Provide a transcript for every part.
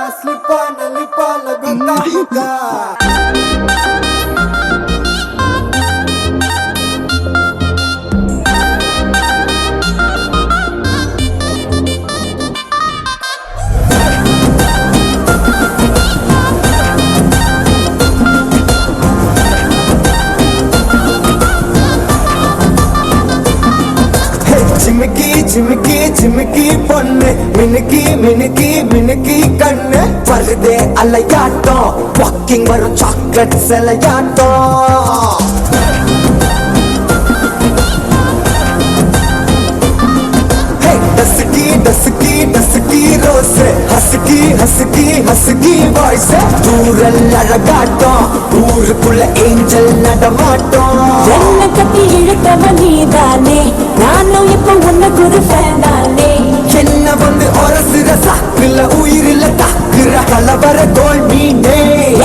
slipana lipala gota चिमकी चिमकी चिमकी பொண்ணு மினுக்கி மினுக்கி மினுக்கி கண்ணு வருதே அலையாட்டம் வாக்கிங் வரும் சாக்லேட் சிலையாட்டம் dusky dusky dusky rose husky husky husky voice தூரல் அழகாட்டம் ஊருக்குள்ள ஏஞ்சல் நடமாட்டம் என்ன கட்டி இழுத்தவ நீதானே நானும் இப்ப உனக்கு ஒரு ஃபேன் தானே என்ன வந்து ஒரசுற சாக்குல உயிரில தாக்குற கலவர தோல் மீனே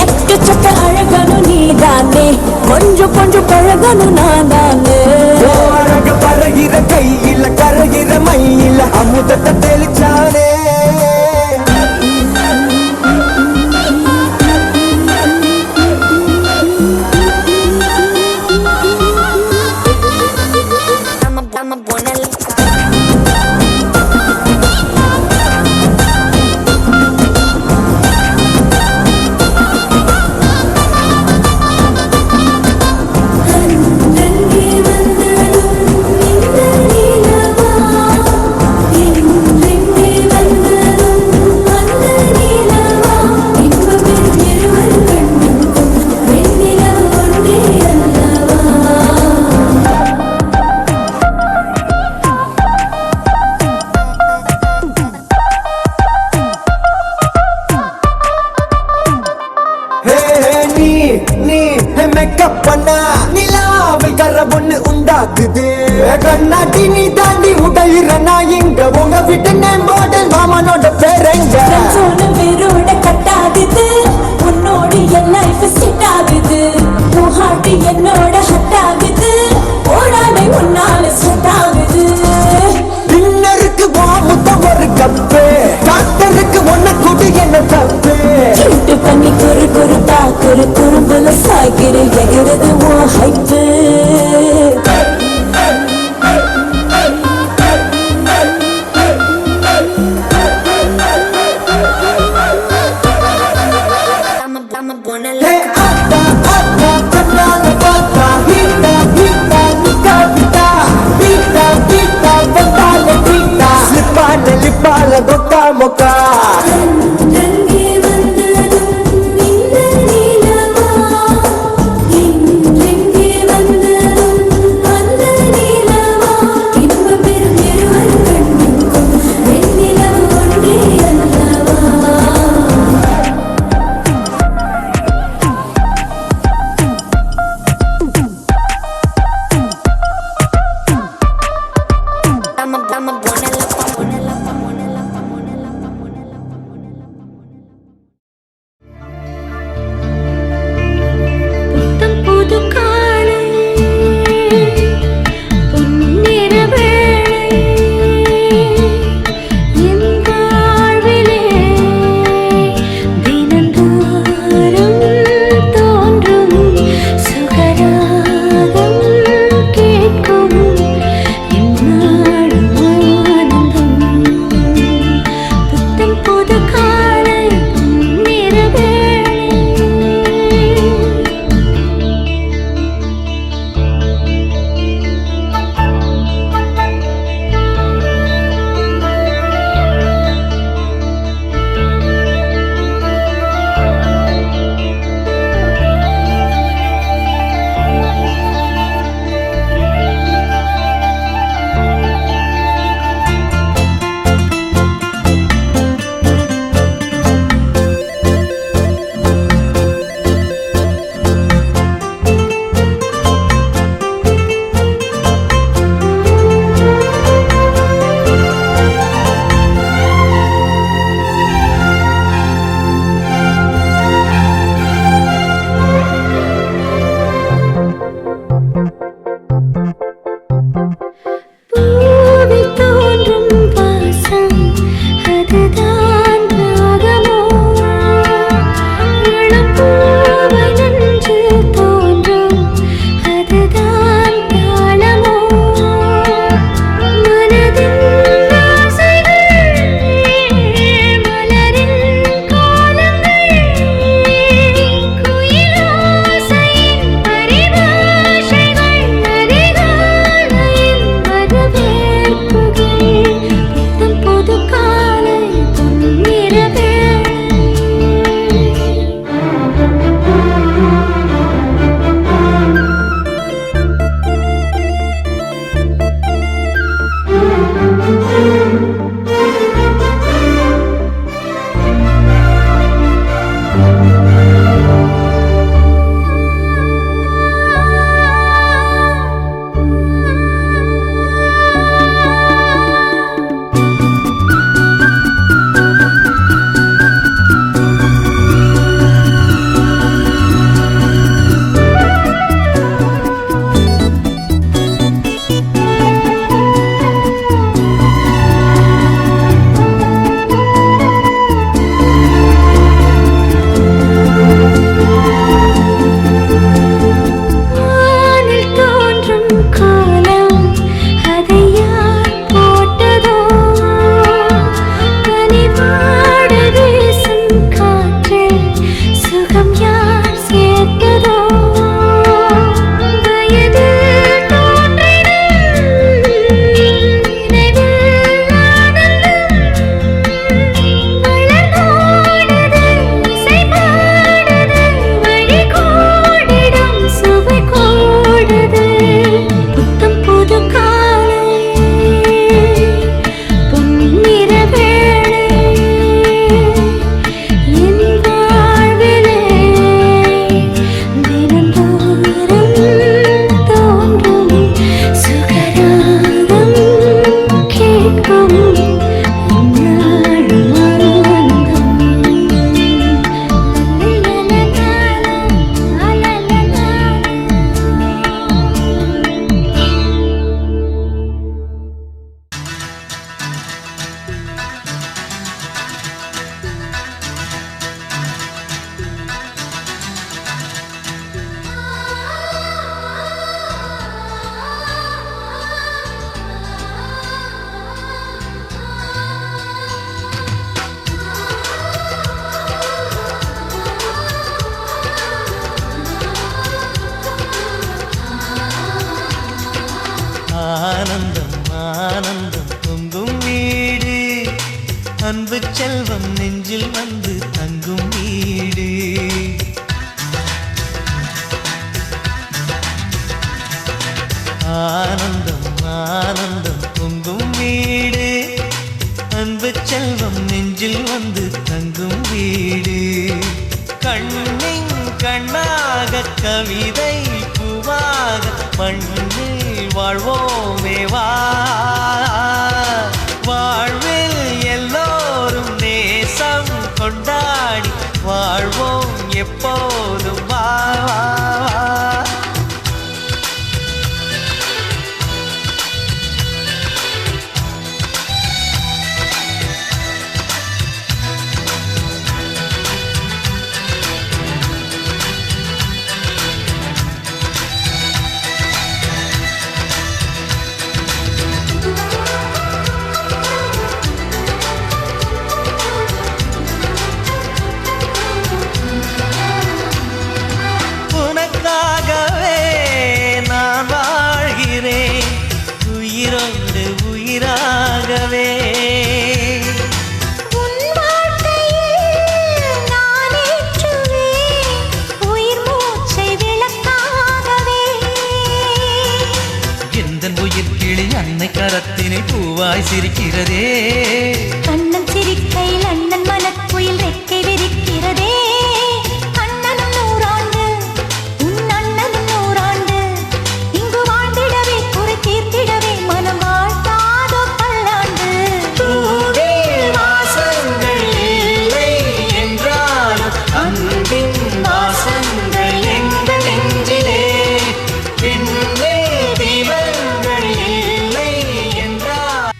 எக்கச்சக்க அழகனும் நீதானே கொஞ்சம் கொஞ்சம் பழகனும் நான் தானே அழக பறகிற கையில கரைகிற மயில அமுதத்தை தெளிச்சானே மேக்கப் பண்ணா நிலாவில் கர ஒண்ணு உண்டாக்குது கண்ணாடி நீ தாண்டி உடையிற நான் இங்க உங்க விட்டு மாடல் மாமனோட பேரங்க வேரோட கட்டாகுது உன்னோட என் லைஃப் செட் ஆகுது உன் ஹார்ட் என்னோட ஹட் ஆகுது ஓடாமை உன்னால செட் ஆகுது டின்னருக்கு முத்தம் ஒரு கப்பு டாக்டருக்கு ஒன்ன கூட்டி என்ன தப்பு கிண்டு பண்ணி குறு குறு தாக்குறு குறும்புல சாய்கிற எகிறது உன் ஹைப்பு Lipala gota moka கவிதை பூவாக மண்ணில் வாழ்வோமே வா வாழ்வில் எல்லோரும் நேசம் கொண்டாடி வாழ்வோம் எப்போதும் வா உயிரோடு உயிராகவே உன் வாழ்க்கையில் நான் ஏற்றுவேன் உயிர் மூச்சை விளக்காகவே எந்தன் உயிர் கிளி அன்னை கரத்தினை பூவாய் சிரிக்கிறதே கண்ணன் சிரிக்கையில் அண்ணன் மனக்குயில் ரெக்கை விரிக்கிறதே அண்ணனும் நூறாண்டு உன் அண்ணனும் நூறாண்டு இங்கு வாழ்ந்திடவே குறை தீர்த்திடவே மனம் வாழ்த்தாதோ பல்லாண்டு பூவில் வாசங்கள் இல்லை என்றாலும் அன்பின் வாசங்கள் எங்கள் நெஞ்சிலே பின்னே தீபங்கள் இல்லை என்றால்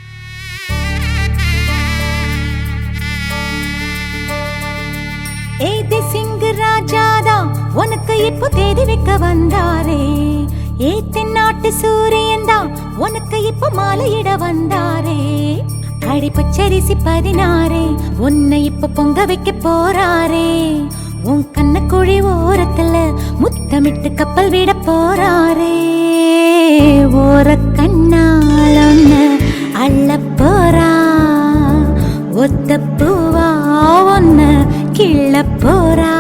ஏதி சிங்கு ராஜாதா உனக்கு இப்போ தேதி வைக்க வந்தாரே ஏ தென்னாட்டு சூரியன் தான் உனக்கு இப்போ மாலையிட வந்தாரே கடி பச்சரிசி 16 உன்னை இப்போ பொங்க வைக்க போறாரே உன் கண்ண குழி ஓரத்துல முத்தமிட்டு கப்பல் விட போறாரே ஓர கண்ணால் ஒன்னு அள்ள போறா ஒத்த பூவா ஒன்னு கிள்ள போறா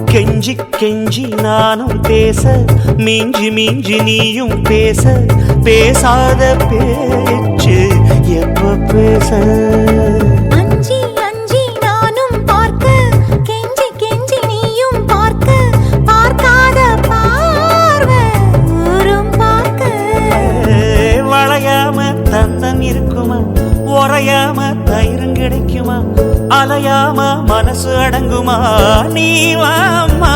கெஞ்சி கெஞ்சி நானும் பேச மிஞ்சி மிஞ்சி நீயும் பேச பேசாத பேச்சு எப்ப பேச அஞ்சி அஞ்சி நானும் பார்க்க கெஞ்சி கெஞ்சி நீயும் பார்க்க பார்க்காத பார்வை ஊரும் பார்க்க வளையாம தந்தம் இருக்குமா உறையாம தயிரும் கிடைக்குமா அலையாம மனசு அடங்குமா நீ வாம்மா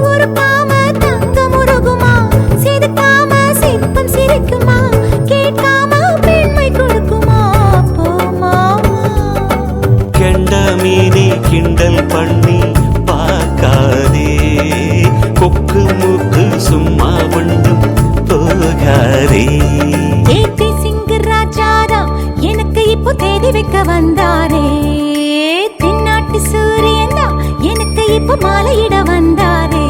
ஒரு காம தங்கம் உருகுமா சிரிக்காம சிற்பம் சிரிக்குமா கேட்காம பெண்மை கொடுக்குமா போமா கெண்ட மீனே கிண்டல் பண்ணி பார்க்காதே கொக்கு மூக்கு சும்மா ஒன்றும் போகாதே ஏத்தி சிங்கு ராஜாதா எனக்கு இப்போ தேதி வைக்க வந்தாரே தென்னாட்டு சூரியன் தான் எனக்கு இப்போ மாலையிட வந்தாரே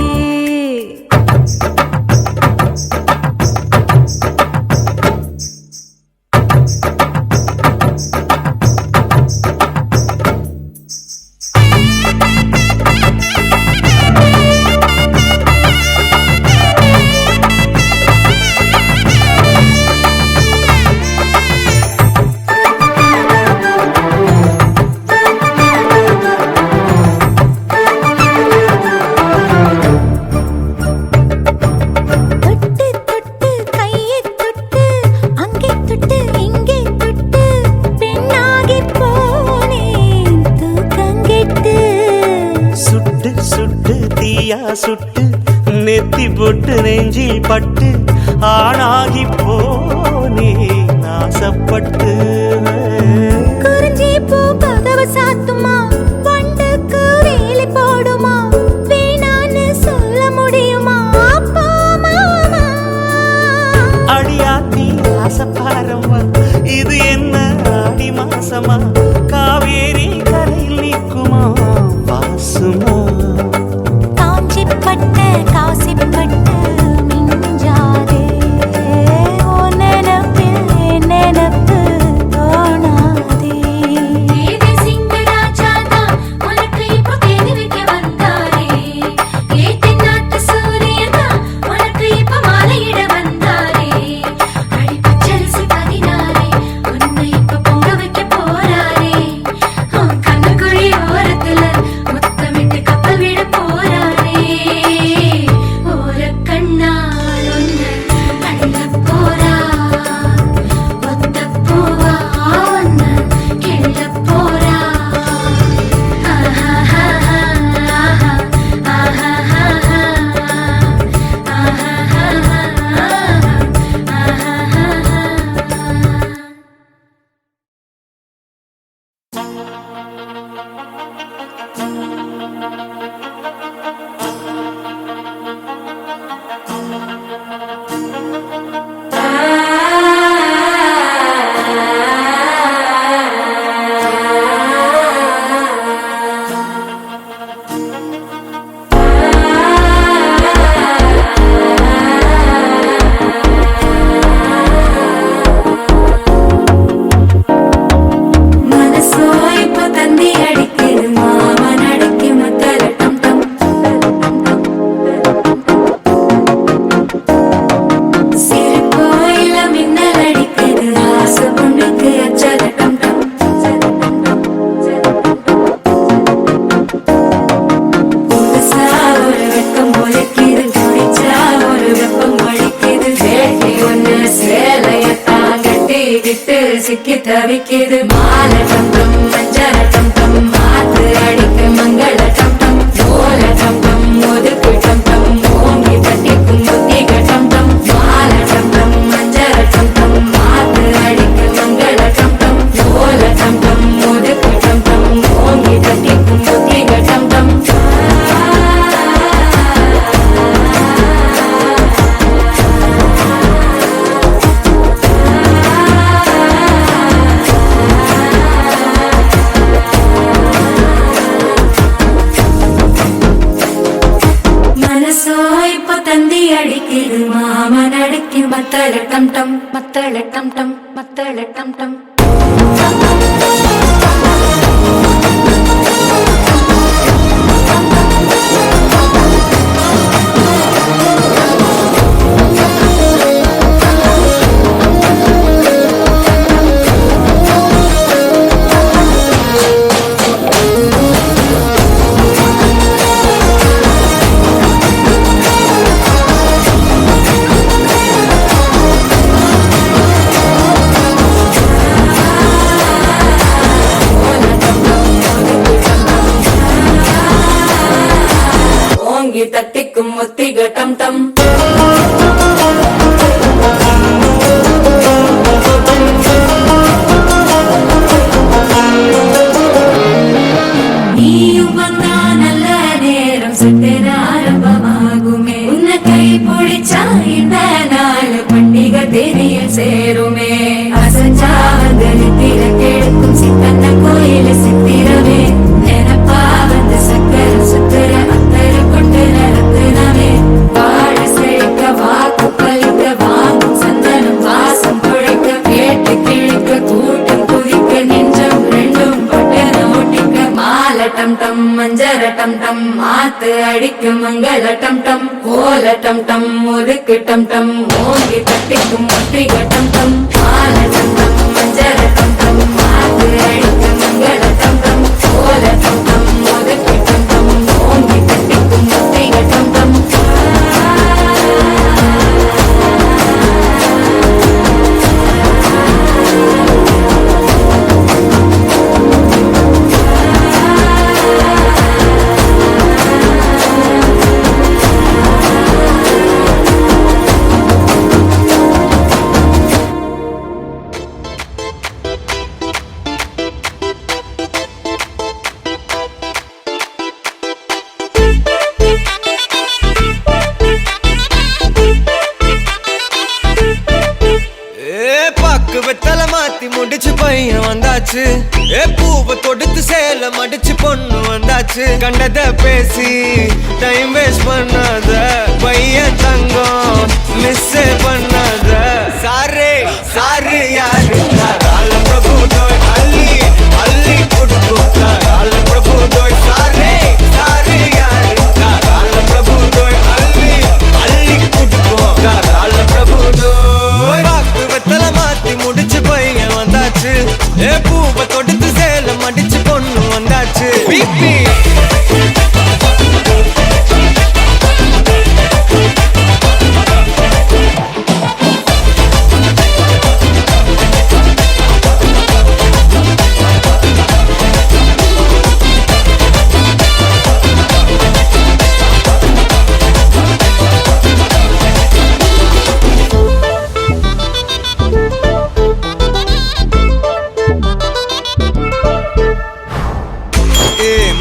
சுட்டு நெத்தி போட்டு நெஞ்சில் பட்டு ஆணாகி போனே நாசப்பட்டு குறிஞ்சி பூ கதவு சாத்துமா வண்டுக்கு வேலி போடுமா வேணான்னு சொல்ல முடியுமா அப்பா மாமா அடியாத்தி ஆசப்பாரம்மா இது என்ன ஆடி மாசமா காவேரி கரையில் நிற்குமா வாசுமா காஞ்சிப்பட்டு காசிப்பட்டு மிஞ்சாதே ஓ நினப்பில் நினப்பு தோணாதே ஏதே சிங்கராஜாதா உனக்கு இப்போ கேள்வி வைக்க வந்தாரே ஏதே நாட்டு சூரியதா உனக்கு இப்போ மாலையிட வந்தாரே அடி பச்சரிசி 16 உன்னை இப்போ பொங்க வைக்க போறாரே உன் கண்ணுக்குழி ஓரத்துல முத்தமிட்டு கப்பல் விட போறாரே ஓர கண்ணால் உன்னை அள்ள போறா ஒத்த பூவா உன்னை கிள்ள போறா மனசோ இப்போ தந்தி அடிக்குது மாமன் அடிக்கு மத்தல டம் டம் சிறு கோயில மின்னல் அடிக்குது ஆசை பொண்ணுக்கு அச்சத டம் டம் புதுசா ஒரு வெக்கம் ஒலிக்குது குடிச்சா ஒரு வெப்பம் ஒழிக்குது வேட்டி ஒண்ணு சேலையத்தான் கட்டிக்கிட்டு சிக்கி தவிக்குது மாலை டம் டம் மஞ்சள டம் டம் மாத்து அடிக்கு மங்கள டம் டம் ஓல டம் டம் ஒதுக்கு டம் டம் ஓங்கி தட்டிக்கும் புத்திக டம் டம் மாலை டம் டம் மஞ்சள டம் டம் மாத்து அடிக்கு மங்கள டம் டம் ஓல டம் டம் ஒதுக்கு டம் டம் ஓங்கி தட்டிக்கும் புத்திக டம் டம் மனசோ இப்போ தந்தி அடிக்குது மாமன் அடிக்கு மத்தள டம் டம் மத்தள டம் டம் மத்தள டம் டம் ஓங்கி தட்டிக்கும் முத்திக டம் டம் நீயும் வந்தா நல்ல நேரம் சட்டென ஆரம்பமாகுமே உன்னை கை பிடிச்சா இந்த நாள் பண்டிகை தெரிய சேருமே அசஞ்சா வந்து நித்திர கெடுக்கும் சித்தன்ன கோயில சித்திரமே நினப்பா வந்து சக்கர சுத்துற அத்தர கொண்டு நடத்துனவே வாழ செழிக்க வாக்கு பலிக்க வாங்கும் சந்தனம் வாசம் குழைக்க கேட்டு கிழிக்க கூட்டம் குதிக்க நெஞ்சம் ரெண்டும் பட்டன ஒட்டிக்க மாலை டம் டம் மஞ்சர டம் டம் மாத்து அடிக்கு மங்கள டம் டம் கோல டம் டம் ஒதுக்கு டம் டம் ஓங்கி தட்டிக்கும் முத்திக டம் டம் மாலை டம் டம் மஞ்சர டம் டம் மாத்து அடிக்கு மங்கள டம் டம் கோல டம் டம் ஒதுக்கு டம் டம் ஓங்கி தட்டிக்கும் முத்திக டம் டம் மாத்தி முடிச்சு பையன் வந்தாச்சு பூவை தொடுத்து சேல மடிச்சு பொண்ணு வந்தாச்சு கண்டத பேசி டைம் வேஸ்ட் பண்ணாத பையன் தங்கம் மிஸ் பண்ணாத சாரே சாரு யாரு கால பிரபு தோய் அள்ளி அள்ளி கொடுத்தா கால பிரபு தோய் சாரே சாரு யாரு கால பிரபு தோய் அள்ளி அள்ளி கொடுத்தா கால பிரபு தோய் வாக்கு வெத்தல மாத்தி முடிச்சு பையன் வந்தாச்சு பூவை தொடுத்து சேல மடிச்சு பொண்ணு வந்தாச்சு பிபி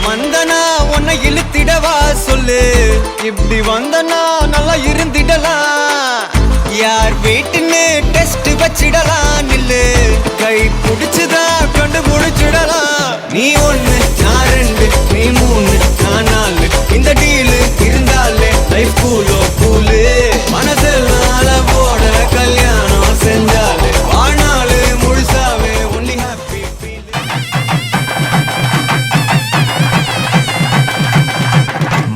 மந்தனா உன்னை இழுத்திடவா சொல்லு இப்படி வந்தனா நல்லா இருந்திடலாம் யார் வீட்டுன்னு டெஸ்ட் வச்சிடலாம் நில்லு கை பிடிச்சுதா கொண்டு முடிச்சிடலாம் நீ ஒண்ணு நான் ரெண்டு நீ மூணு நான் நாலு இந்த டீலு இருந்தாலே லைஃப் கூலோ கூலு மனசெல்லாம் போட கல்யாணம் செஞ்சாலே ஆனாலு முழுசாவே ஒன்லி ஹாப்பி ஃபீல்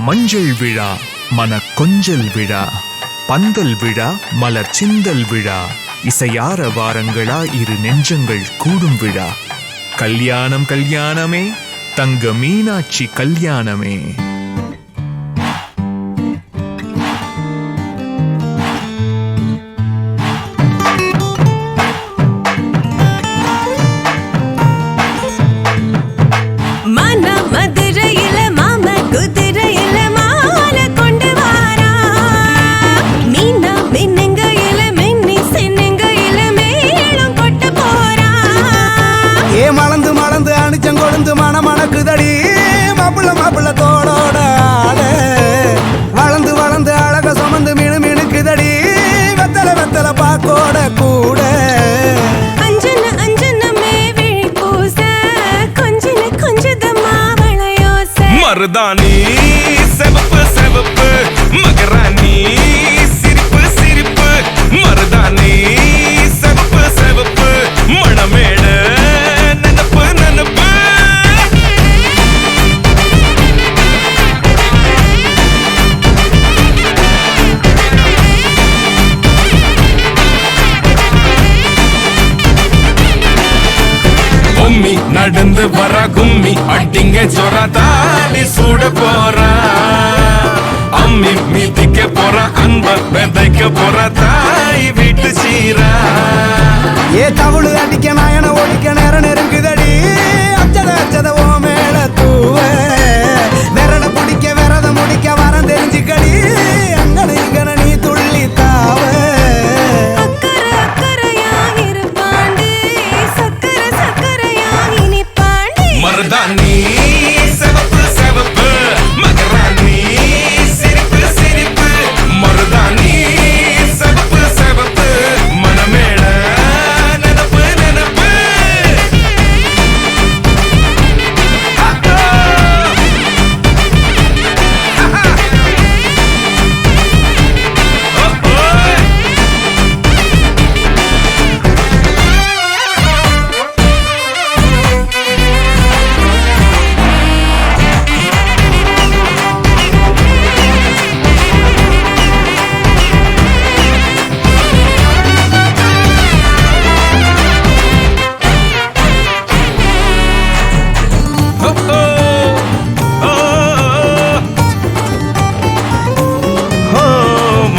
மஞ்சள் விழா மன கொஞ்சல் விழா பந்தல் விழா மலர் சிந்தல் விழா இசையார வாரங்களா இரு நெஞ்சங்கள் கூடும் விழா கல்யாணம் கல்யாணமே தங்க மீனாட்சி கல்யாணமே மருதாணி செவப்பு செவப்பு மகராணி சிரிப்பு சிரிப்பு மருதாணி செவப்பு செவப்பு மணமேட நனப்பு நனப்பு கும்மி நடந்து வர கும்மி அடிங்க ஜொரா தாலி சூட போறா அம்மி மீதிக்க போறா அன்ப விதைக்க போறா தாய் வீட்டு சீரா ஏ தவுளு அடிக்க நாயன ஒடிக்க நேரம் நெருங்குதடி அச்சத அச்சத ஓ மேல தூவ விரட பிடிக்க விரத முடிக்க வரம் தெரிஞ்சுக்கடி அங்கன இங்கன நீ துள்ளி தாவ மருதாணி செவப்பு செவப்பு மகராணி சிரிப்பு சிரிப்பு மருதாணி செவப்பு செவப்பு மணமேட நனப்பு நனப்பு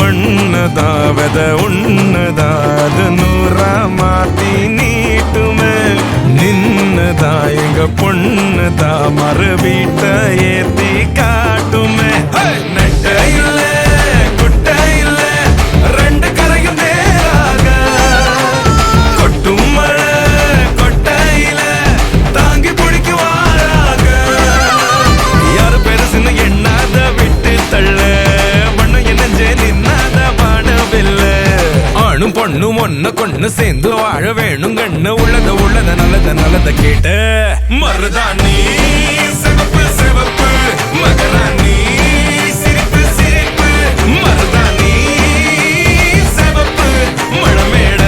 மண்ணதாவத உன்னதாத நூறா மாத்தி நீட்டுமே நின்னதா எங்க பொண்ணுதா மறு வீட்ட ஏத்தி காட்டுமே நட்ட இல்ல குட்ட இல்ல ரெண்டு கரையும் நேராக கொட்டும் மழை கொட்டையில தாங்கி பிடிக்குவாராக யாரு பெருசுன்னு எண்ணாத விட்டு தள்ள மண்ணு என்ன நின்னாத பாடவில்லை ஆணும் பொண்ணு ஒன்ன கொன்னு சேர்ந்து வாழ வேணும் கண்ணு உள்ளத நல்லத கேட்டு மருதாணி சிவப்பு சிவப்பு மகராணி சிரிப்பு சிரிப்பு மருதாணி சிவப்பு மணமேட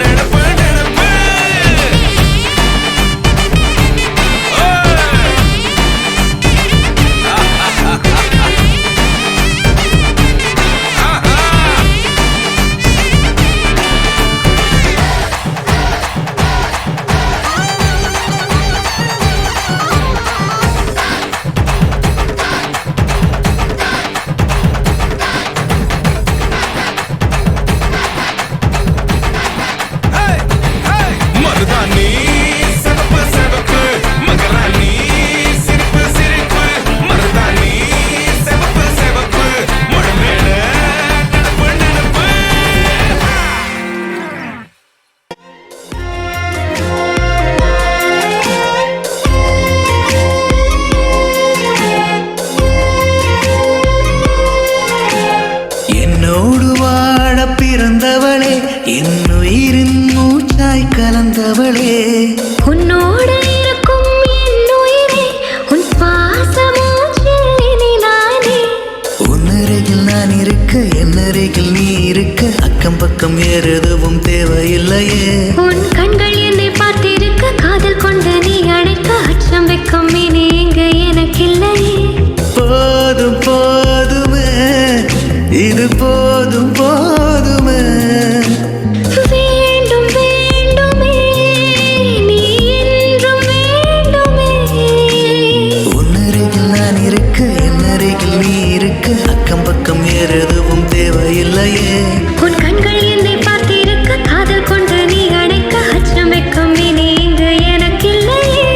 நினப்பு நினப்பு மருதாணி சிவப்பு சிவப்பு மகராணி சிரிப்பு சிரிப்பு மருதாணி சிவப்பு சிவப்பு மணமேட நினப்பு நினப்பு என்னோடு வாழ பிறந்தவளே என்னுயிரின் மூச்சாய் கலந்தவளே உன்னோடு இருக்கும் என் உயிரே உன் பாசமூச்சில் இனி நானே உன்னருகில் நான் இருக்க என்னருகில் நீ இருக்க அக்கம் பக்கம் எதுவும் தேவையில்லையே உன் கண்கள் என்னை பார்த்திருக்க காதல் கொண்டு நீ அழைக்க அச்சம் வெக்கம் இனி இங்கு எனக்கில்லையே போதும் போதுமே இது போதும் போதுமே வேண்டும் வேண்டுமே நீ என்றும் வேண்டுமே உன்னருகில் நான் இருக்க என்னருகில் நீ இருக்க அக்கம் பக்கம் எதுவும் தேவையில்லையே உன் கண்கள் என்னை பார்த்திருக்க காதல் கொண்டு நீ அழைக்க அச்சம் வெக்கம் இனி இங்கு எனக்கில்லையே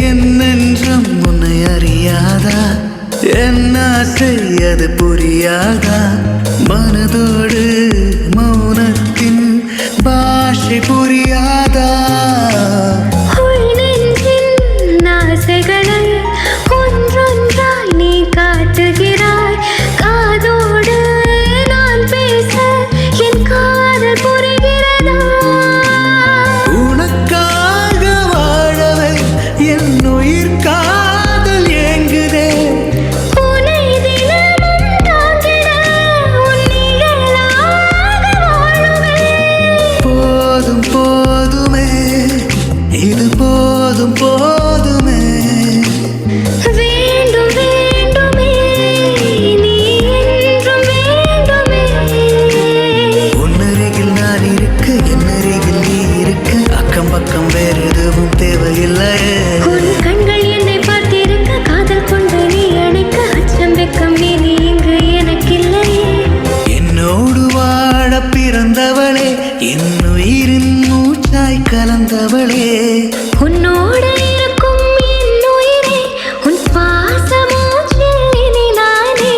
என்னென்றும் உன்னை அறியாதா என் ஆசை அது புரியாதா மனதோடு மௌனத்தின் பாஷை புரியாதா உள் நெஞ்சின் ஆசைகளை ஒன்றொன்றாய் நீ காட்டுகிறாய் காதோடு நான் பேச என் காதல் புரிகிறதா உனக்காக வாழவே என் உயிர் காதல் ஏங்குதே உன்னை தினமும் தாங்கிட உன் நிழலாக வாழுவேன் போதும் போதுமே இது போதும் போதுமே வேண்டும் வேண்டுமே நீ என்றும் வேண்டுமே உன்னருகில் நான் இருக்க என்னருகில் நீ இருக்க அக்கம் பக்கம் வேறு எதுவும் தேவையில்லையே உன் கண்கள் என்னை பார்த்திருக்க காதல் கொண்டு நீ அணைக்க அச்சம் வெக்கம் இனி இங்கு எனக்கில்லையே என்னோடு வாழ பிறந்தவளே என்னுயிரின் மூச்சாய் கலந்தவளே உன்னோடு இருக்கும் என் உயிரே உன் பாசமூச்சில் இனி நானே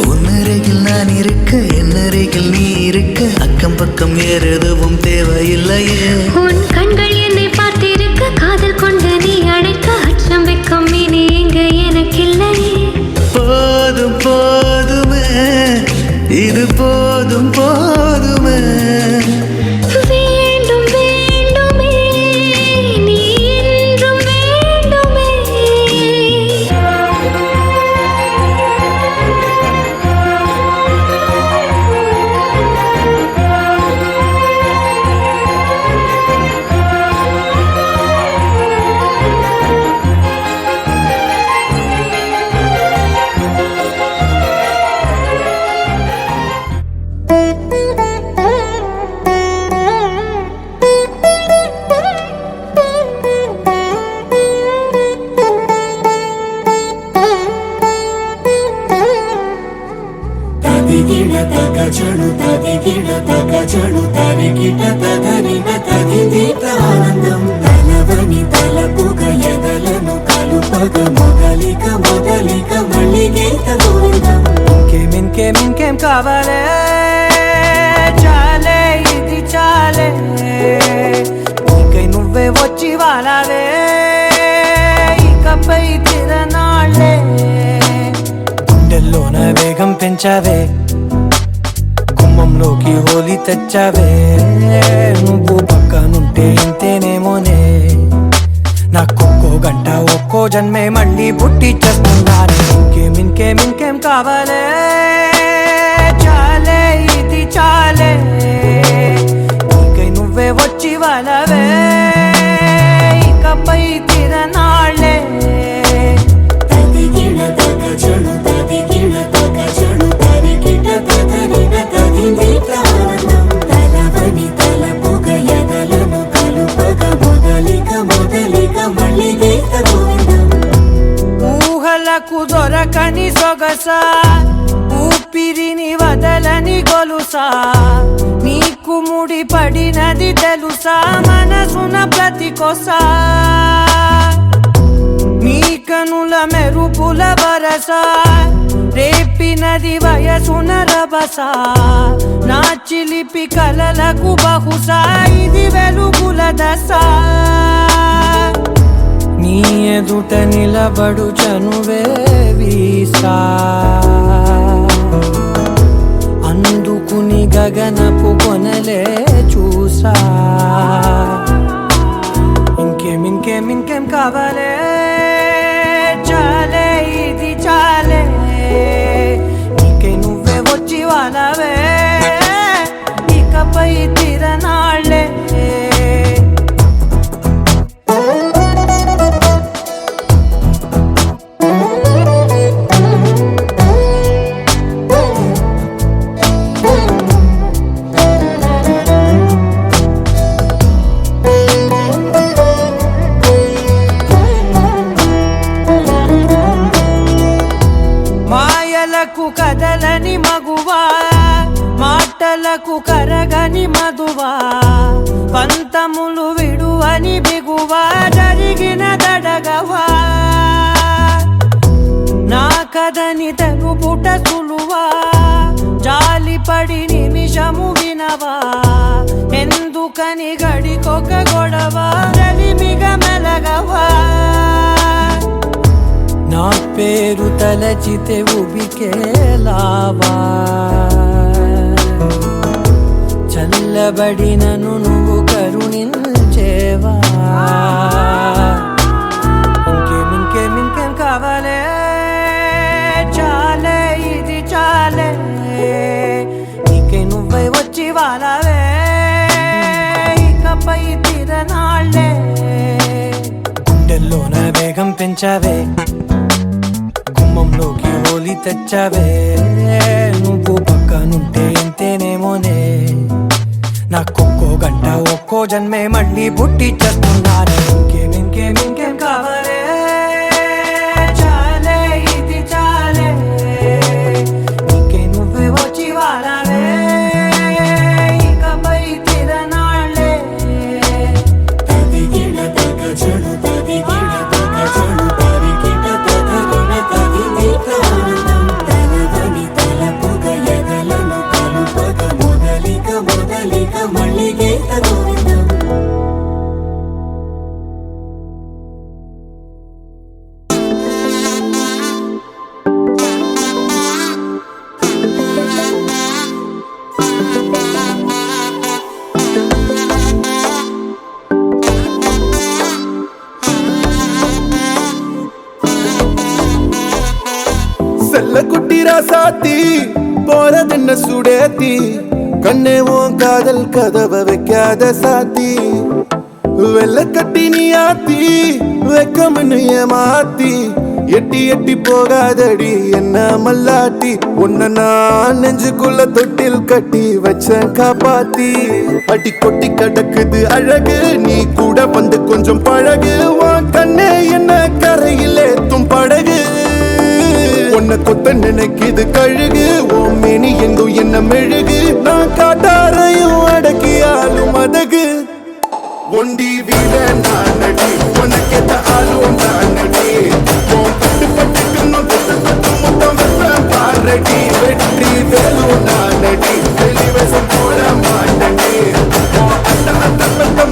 உன்னருகில் நான் இருக்க என்னருகில் நீ இருக்க அக்கம் பக்கம் எதுவும் தேவையில்லையே உன் கண்கள் என்னை பார்த்திருக்க காதல் கொண்டு நீ அணைக்க அச்சம் வெக்கம் இனி இங்கு எனக்கில்லையே போதும் போதுமே இது போதும் போதுமே வேண்டும் வேண்டுமே நீ என்றும் வேண்டுமே వచ్చి వాళ్ళవే ఇకపై తిరనాళ్ళే గుండెల్లోన వేగం పెంచావే గుమ్మంలోకి హోలీ తెచ్చావే నువ్వు పక్కనుంటే ఇంతేనేమోనే నాకొక్కో గంట ఒక్కో జన్మే మళ్ళీ పుట్టి చేస్తున్నాను ఇంకేం కావాలే చాలే ఇది చాలే నీకై నువ్వే వచ్చి వాళ్ళవే ఇకపై తిరనాళ్ళే తదిగిన తగ చెడు తదిగిన తగ చెడు తరిగిట తదరిన తదిందిట ఆనందం తలవని తలపుగ ఎదలను కలుపగ మొదలిక మళ్ళీ గీత గోవిందం ఊహలకు దొరకని సొగసా ఊపిరిని వదలని గొలుసా నీకు ముడి పడినది తెలుసా మనసున ప్రతి కొసా నీ కనుల మెరుపుల వరసా రేపినది వయసున రభసా నా చిలిపి కలలకు బహుశా ఇది వెలుగుల దశ నీ ఎదుట నిలబడు చనువే వీసా అందుకుని గగనపు కొనలే చూసా ఇంకేం కావాలే చాలే ఇది చాలే నీకై నువ్వే వచ్చి వాళ్ళవే ఇకపై తిరనాళ్ళే కదలని మగువా మాటలకు కరగని మధువా పంతములు విడువని బిగువా జరిగిన దడగవా నా కథని తెలుపుట సులువా జాలిపడి నిమిషము వినవా ఎందుకని గడికొక గొడవ రలిమిగ మెలగవా నా పేరు తలచితే ఉబికేలావా చల్లబడినను నువ్వు కరుణించేవా ఇంకేం కావాలే చాలే ఇది చాలే నీకై నువ్వై వచ్చి వాళ్ళవే ఇకపై తిరనాళ్ళే గుండెల్లోన వేగం పెంచావే గుమ్మంలోకి హోలీ తెచ్చావే నువ్వు పక్కనుంటే ఇంతేనేమోనే నాకొక్కో గంట ఒక్కో జన్మే మళ్ళీ పుట్టి చేస్తున్నాను ఇంకేం కావాలే చాలే ఇది చాలే నీకై నువ్వే వచ్చి వాళ్ళవే ఇకపై తిరనాళ్ళే తదిగిన తగ చెడు తదిగిన తగ చెడు తరిగిట తదరిన తదిందిట ఆనందం తలవని తలపుగ ఎదలను కలుపగ మొదలిక మళ్ళీ గీత గోవిందం செல்ல குட்டிரா சாத்தி போறதென்ன சுடேத்தி கண்ணேவும் காதல் கதவை வைக்காத சாத்தி வெள்ள கட்டி நீ ஆத்தி வெக்கம்னு ஏமாத்தி எட்டி போகாதடி என்ன மல்லாட்டி உன்ன நான் நெஞ்சுக்குள்ள தொட்டில் கட்டி வச்ச காப்பாத்தி அடி கொட்டி கிடக்குது அழகு நீ கூட வந்து கொஞ்சம் பழகு உன் கண்ணே என்ன கரையில் ஏத்தும் படகு உன்னை கொத்த நினைக்குது கழுகு ஓ மேனி எங்கும் என்ன மெழுகு நான் காட்டாரையும் அடக்கியாலும் அதகு ஒண்டி வீட நான் நடி உனக்கேத்த ஆளும் நான் நடி மொத்தம் பாரடி வெற்றி வேலும் நான் நடி வெளிவசம் போட மாட்டேன்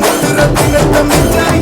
முத்துரத்தினத்தை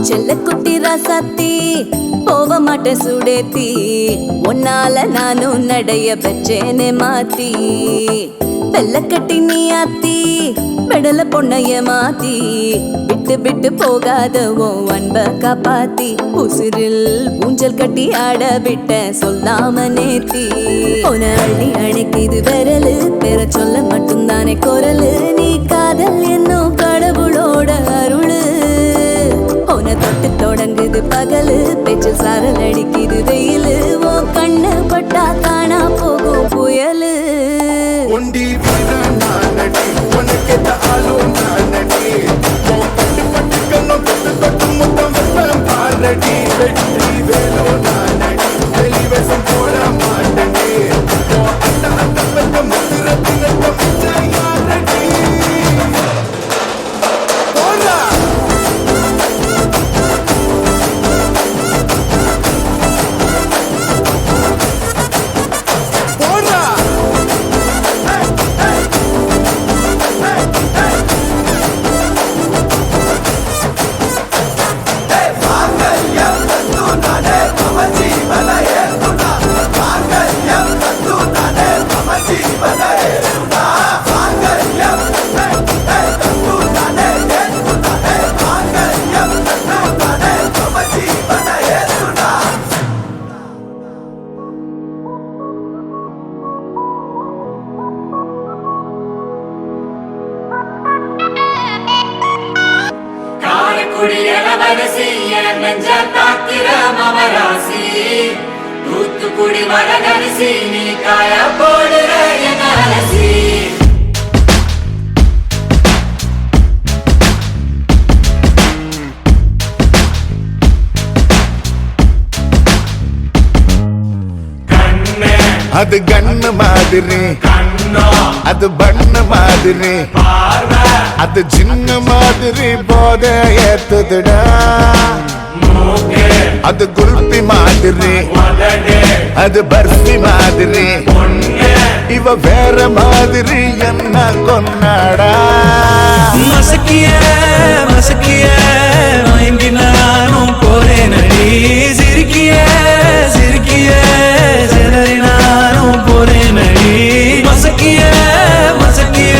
செல்ல குட்டி ராசாத்தி போக மாட்டேன் சுடேத்தி உன்னால நானும் நடைய பெற்றேனே மாத்தி வெள்ள கட்டி நீ ஆத்தி மெடல பொண்ணைய மாத்தி விட்டு விட்டு போகாத உன் அன்ப காப்பாத்தி உசிரில் ஊஞ்சல் கட்டி ஆட விட்ட சொல்லாம நேத்தி உன அள்ளி அணைக்குது விரலு பெற சொல்ல மட்டும்தானே குரலு நீ காதல் என்னும் கடவுளோட அருளு உன தொட்டு தொடங்குது பகலு பேச்சில் சாரல் அடிக்குது வெயிலு உன் கண்ணு பட்டா காணா போகும் புயலு ஒண்டி வீரா நானடி உனக்கேத்த ஆளும் நானடி உன் பட்டு பட்டு கண்ணும் தொட்டு தொட்டு முத்தம் வெப்பம் பாரடி வெற்றி வேலோ நானடி வெளிவேசம் போட மாட்டடி உன் அண்ட அண்ட பெற்ற முத்திரத்தினத்த மிச்ச யாரடி போடா போடா காரக்குடி இளவரசி என் நெஞ்ச தாக்கிற மமராசி தூத்துக்குடி வரகரிசி நீ காய போடுற என் அலசி அது கண்ணு மாதிரி அது பண்ண மாதிரி அது சின்ன மாதிரி போத ஏத்துதுடா அது குல்பி மாதிரி அது பர்ஃபி மாதிரி இவ வேற மாதிரி என்ன கொண்டாடா மசக்கிய மசக்கிய மயங்கி நானும் போறேன் அடி சிரிக்கிய சிரிக்கிய சிதறி நானும் போறேன் அடி மசக்கிய மசக்கிய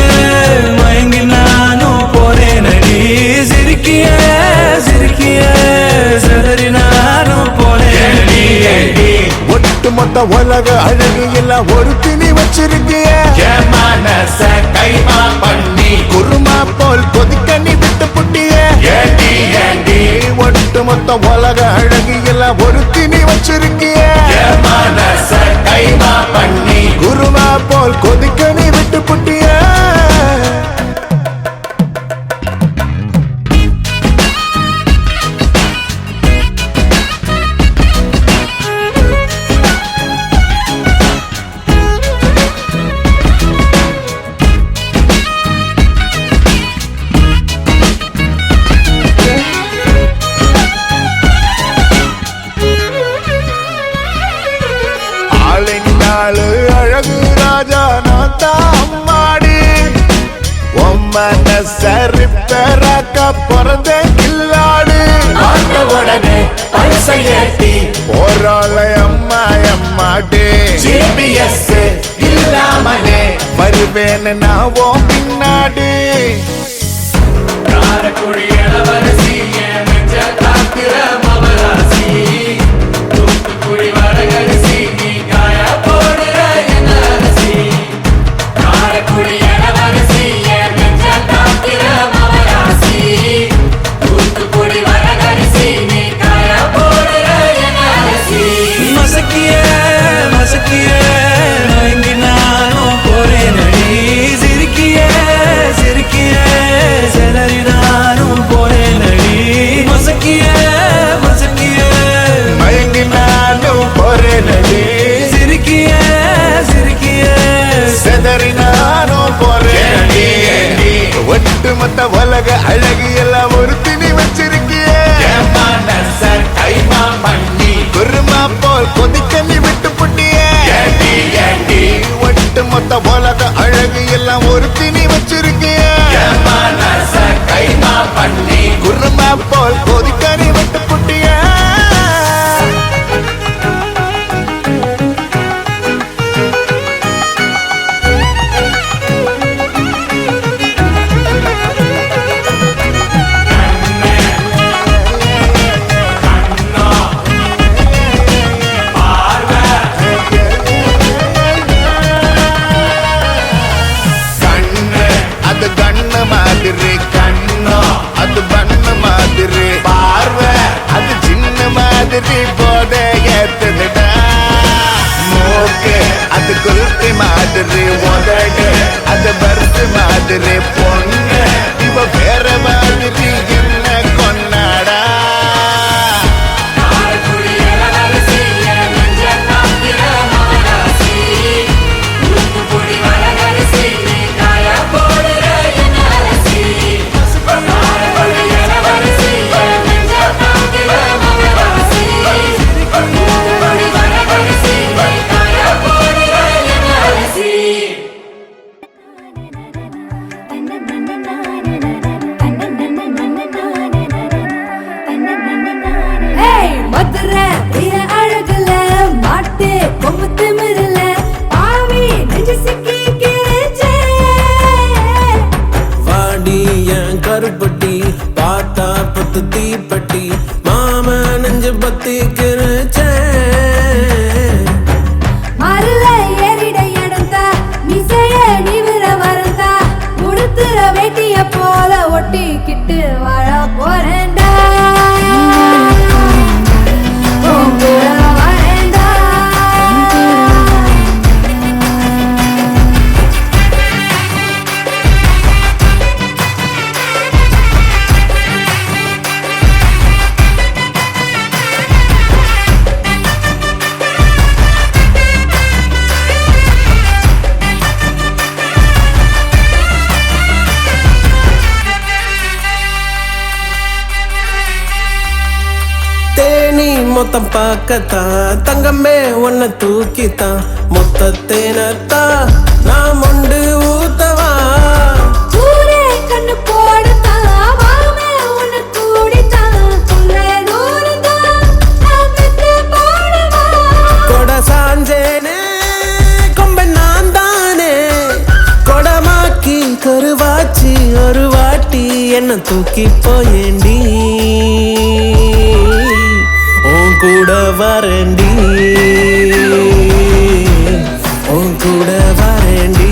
மயங்கி நானும் போறேன் அடி சிரிக்கிய சிரிக்கிய சிதறி நானும் போறேன் அடி ஒட்டு மொத்த உலக அழகு எல்லாம் ஒரு திணி வச்சிருக்கிய மனச கைமா பண்ணி குருமா போல் கொதிக்க நீ விட்டு புட்டிய ஒட்டு மொத்த உலக அழகு எல்லாம் ஒரு திணி வச்சிருக்கிய மனச கைமா பண்ணி குருமா போல் கொதிக்க நீ விட்டு புட்டிய அழகு ராஜா நான் தான் மாடி சரிப்பராக்க பிறந்த கில்லாடு உடனே பைசை ஏத்தி போராளை அம்மா அம்மாடி ஜிபிஎஸ் இல்லாமலே வருவேன் நான் ஓ பின்னாடி காரக்குடி இளவரசி என் நெஞ்ச தாக்கிற மமராசி தூத்துக்குடி வரகரிசி நீ காய போடுற என் அலசி காரக்குடி இளவரசி என் நெஞ்ச தாக்கிற மமராசி தூத்துக்குடி வரகரிசி நீ காய போடுற என் அலசி மசக்கிய மசக்கிய மயங்கி நானும் போறேன் அடி சிரிக்கிய சிரிக்கிய சிதறி நானும் பார்த்தா பத்து தீப்பெட்டி மாம நெஞ்சு பத்தி கிருச்சே மருள ஏறிட எடுத்தா மிசைய நிவிர வரந்தா உடுத்துற வேட்டிய போல ஒட்டிக்கிட்டு வாழ போறேன்டா உன் கூட வரேன்டா தேனி மொத்தம் பார்க்கத்தான் தங்கமே உன்னை தூக்கித்தான் மொத்த தேனத்தான் நான் மொண்டு ஊத்தவா ஊரே கண்ணு போடத்தான் மாமே உன்னை கூடித்தான் உன்னை நூறுதான் நான் பெத்து போடவா கொட சாஞ்சேனே கொம்பை நான் தானே கொடமாக்கி கருவாச்சி ஒரு வாட்டி என்ன தூக்கி போயேண்டி உன் கூட வரேண்டி உன் கூட வரேண்டி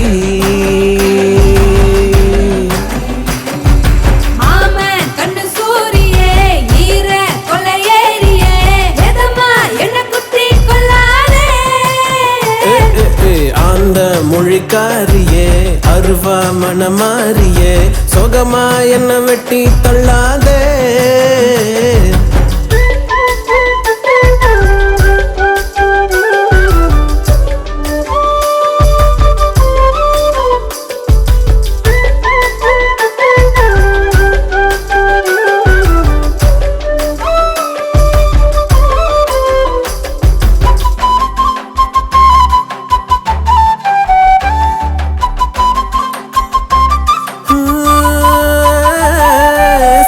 மாமன் கண்ணு சூரியே ஈர கொலையேறியே எதமா என்ன குத்தி கொள்ளாதே அந்த மொழிக்காரியே அருவா மனமாரியே சொகமா என்ன வெட்டி தள்ளாதே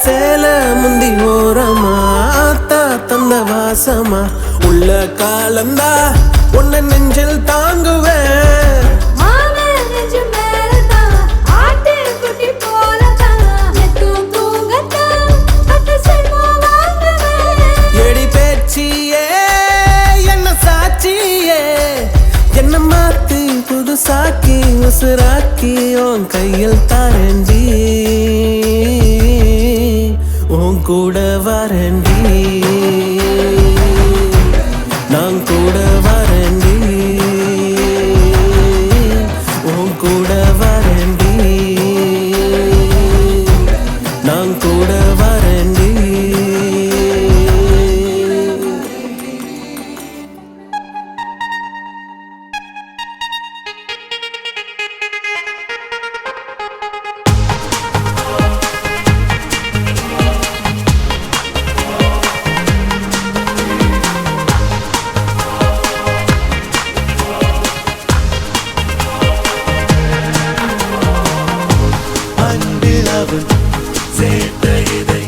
சேல முந்தி ஓரமா ஆத்தா தந்த வாசமா உள்ள காலந்தா உன்னை நெஞ்சில் தாங்குவேன் மாமன் நெஞ்சு மேலதான் ஆட்டு குட்டி போலதான் எத்தும் தூங்கத்தான் பட்டு செல்வா வாங்குவேன் எடி பேச்சியே என்ன சாட்சியே என்ன மாத்தி புதுசாக்கி உசுராக்கி உன் கையில் தாரண்டி உன் கூட வரண்டி நான் கூட வரண்டி உன் கூட வரண்டி நான் கூட வரண்டி அன்பில் அவன் சேர்த்த இதை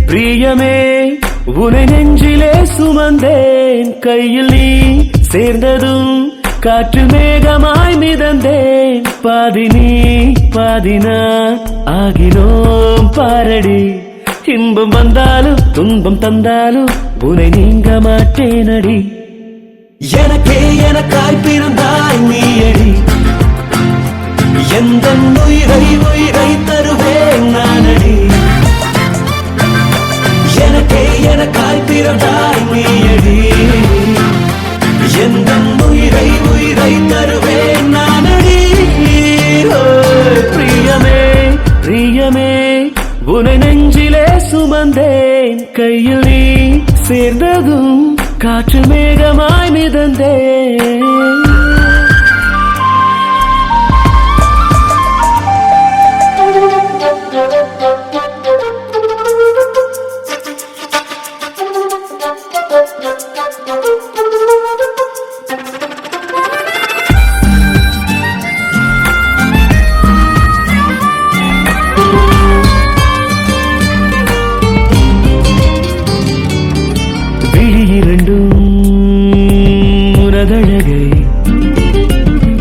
பிரியமே உனை நெஞ்சிலே சுமந்தேன் கையில் நீ சேர்ந்ததும் காற்று மேகமாய் மிதந்தேன் பாதி நீ பாதி நான் ஆகினோம் பாரடி இன்பம் வந்தாலும் துன்பம் தந்தாலும் உனை நீங்க மாட்டேனடி எனக்கே எனக்காய் பிறந்தாய் நீயடி எந்த உயிரை உயிரை தருவேன் நானடி எனக்கே எனக்காய் பிறந்தாய் நீயடி எந்த உயிரை உயிரை தருவேன் நானடி பிரியமே பிரியமே உனை நெஞ்சிலே சுமந்தேன் கையில் நீ சேர்ந்ததும் காற்று மேகமாய் மிதந்தேன்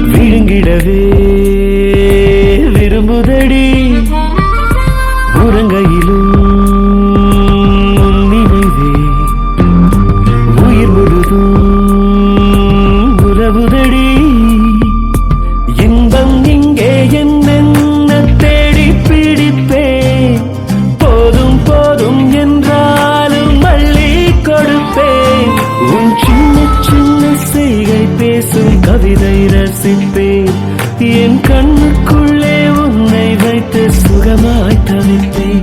விழுங்கிடவே விரும்புதடி உறங்கையிலும் நினைவே உயிர் முழுதும் உறவுதடி இன்பம் இங்கே என்ன தேடி பிடிப்பேன் போதும் போதும் என்றாலும் அள்ளி கொடுப்பேன் உன் சின்ன சின்ன செய்கை பேசும் கவிதை ரசிப்பேன் என் கண்ணுக்குள்ளே உன்னை வைத்து சுகமாய் தவிப்பேன்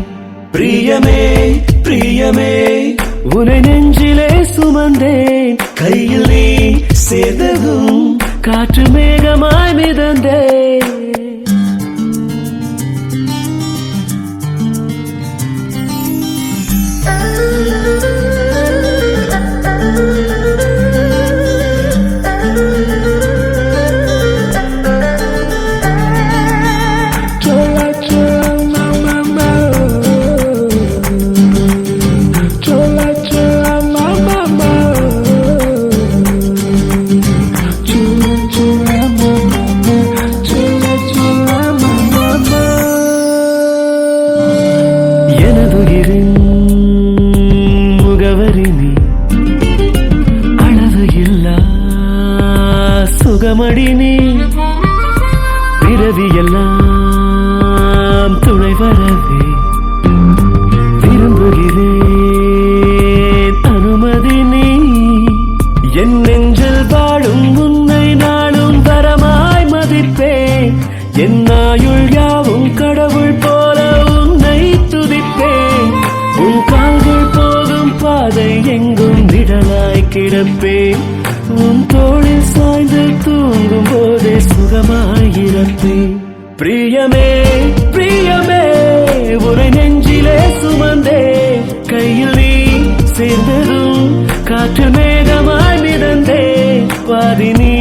பிரியமே பிரியமே உனை நெஞ்சிலே சுமந்தேன் கையில் நீ சேர்ந்ததும் காற்று மேகமாய் மிதந்தேன் சுகமடி நீ பிறவியெல்லாம் துணை வரவே விரும்புகிறேன் அனுமதி நீ என் நெஞ்சில் வாழும் உன்னை நானும் வரமாய் மதிப்பேன் என் ஆயுள் யாவும் கடவுள் போல உன்னை துதிப்பேன் உன் கால்கள் போகும் பாதை எங்கும் நிழலாய் கிடப்பேன் உன் தோளில் சாய்ந்து தூங்கும் போதே சுகமாயிருப்பேன் பிரியமே பிரியமே உனை நெஞ்சிலே சுமந்தே கையில் நீ சேர்ந்ததும் காற்று மேகமாய் மிதந்தே பாதி நீ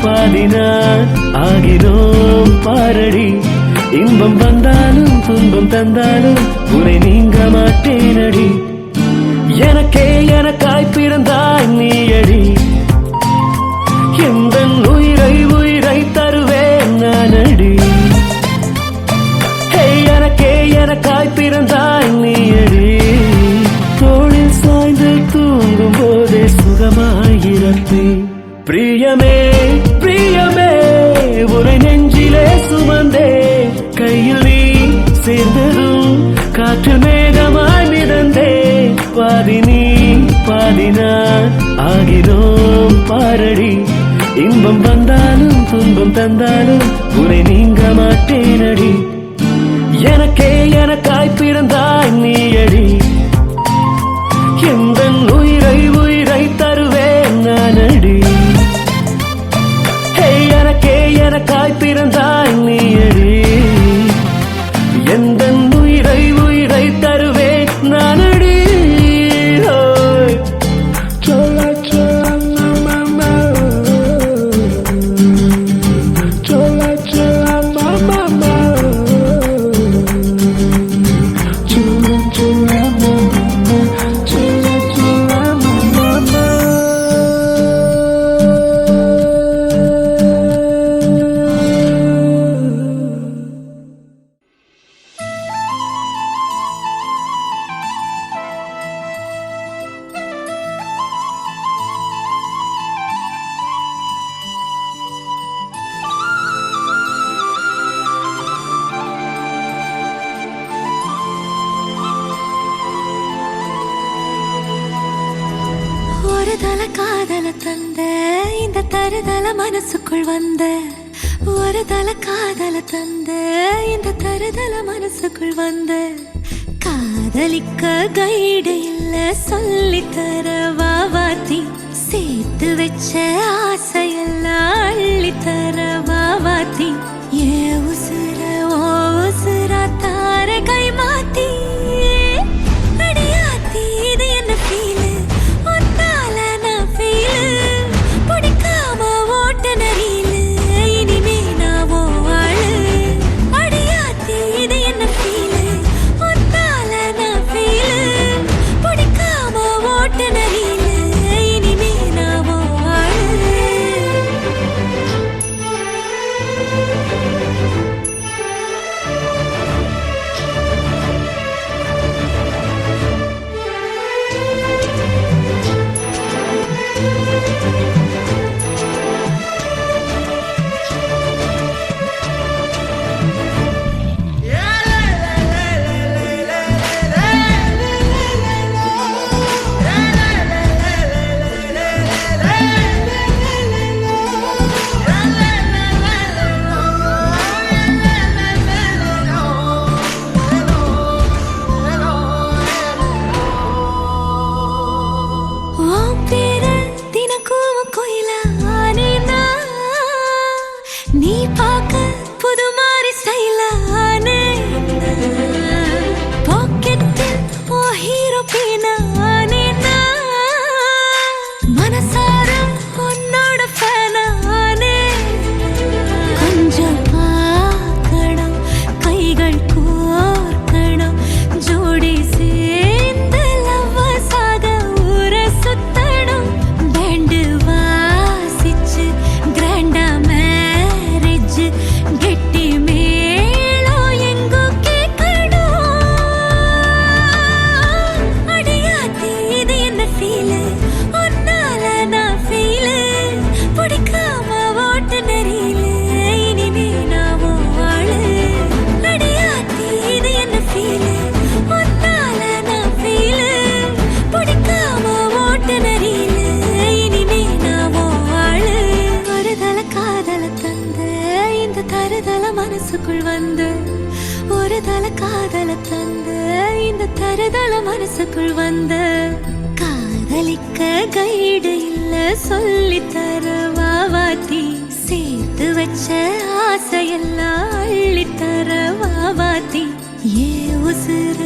பாதி நான் ஆகினோம் பாரடி இன்பம் வந்தாலும் துன்பம் தந்தாலும் உனை நீங்க மாட்டேனடி எனக்கே எனக்காய் பிறந்தாய் நீயடி எந்த உயிரை உயிரை தருவேன் நானடி எனக்கே எனக்காய் பிறந்தாய் நீயடி தோளில் சாய்ந்து தூங்கும் போதே சுகமாயிருப்பேன் பிரியமே பிரியமே உனை நெஞ்சிலே சுமந்தே கையில் நீ சேர்ந்ததும் காற்று மேகமாய் மிதந்தே பாதி நீ பாதி நான் ஆகினோம் பாரடி இன்பம் வந்தாலும் துன்பம் தந்தாலும் உனை நீங்க மாட்டேனடி எனக்கே எனக்காய் பிறந்தாய் நீயடி எந்த உயிரை உயிரை தருவேன் நானடி எனக்கே எனக்காய் பிறந்தாய் நீயடி எந்த உயிரை உயிரை தருவேன் நானடி Chula, தல காதல தந்த இந்த தருதல மனசுக்குள் வந்த ஒரு தல காதல தந்த இந்த தருதல மனசுக்குள் வந்த காதலிக்க கைடு இல்ல சொல்லி தர வாவாத்தி சேர்த்து வச்ச ஆசையெல்லாம் அள்ளி தர வாவாத்தி ஏ உசுர ஓ உசுரா தார கை மாத்தி அடியாத்தி இது என்ன ஃபீலு ஒன்னால நான் ஃபீலு பிடிக்காம ஓட்ட நரீலு இனிமே நான் ஓ ஆளு அடியாத்தி இது என்ன ஃபீலு ஒன்னால நான் ஃபீலு பிடிக்காம ஓட்ட நரீலு இனிமே நான் ஓ ஆளு உன் பேரு தினக்கும் கோயிலா ஆனேனா நீ பார்க்க புது மாதிரி ஸ்டைலா ஆனேனா பாக்கெட்டில் ஓ ஹீரோ பீனா ஆனேனா மனசார உன்னோட ஃபேனா ஆனேனா கொஞ்சம் பார்க்கணும் கைகள் கோர்க்கணும் ஜோடி சேர்ந்து லவ்வசாக ஊர சுத்தணும் பேண்டு வாசிச்சு கிராண்டா மேரேஜ் கெட்டி மேளம் எங்கோ கேட்கணும் அடியாத்தி இது என்ன ஃபீலு ஒன்னால நான் ஃபீலு பிடிக்காம ஓட்டு நெறியில இனிமே நான் ஓ ஆளு அடியாத்தி இது என்ன ஃபீலு ஒன்னால நான் ஃபீலு பிடிக்காம ஓட்டு நெறியில இனிமே நான் ஓ ஆளு ஒரு தல காதல தந்த இந்த தருதல மனசுக்குள் வந்து ஒரு தல காதல தந்த இந்த தருதல மனசுக்குள் வந்த காதலிக்க கைடு இல்ல சொல்லி தர வாவாத்தி சேர்த்து வச்ச ஆசையெல்லாம் அள்ளி தர வாவாத்தி ஏ உசுர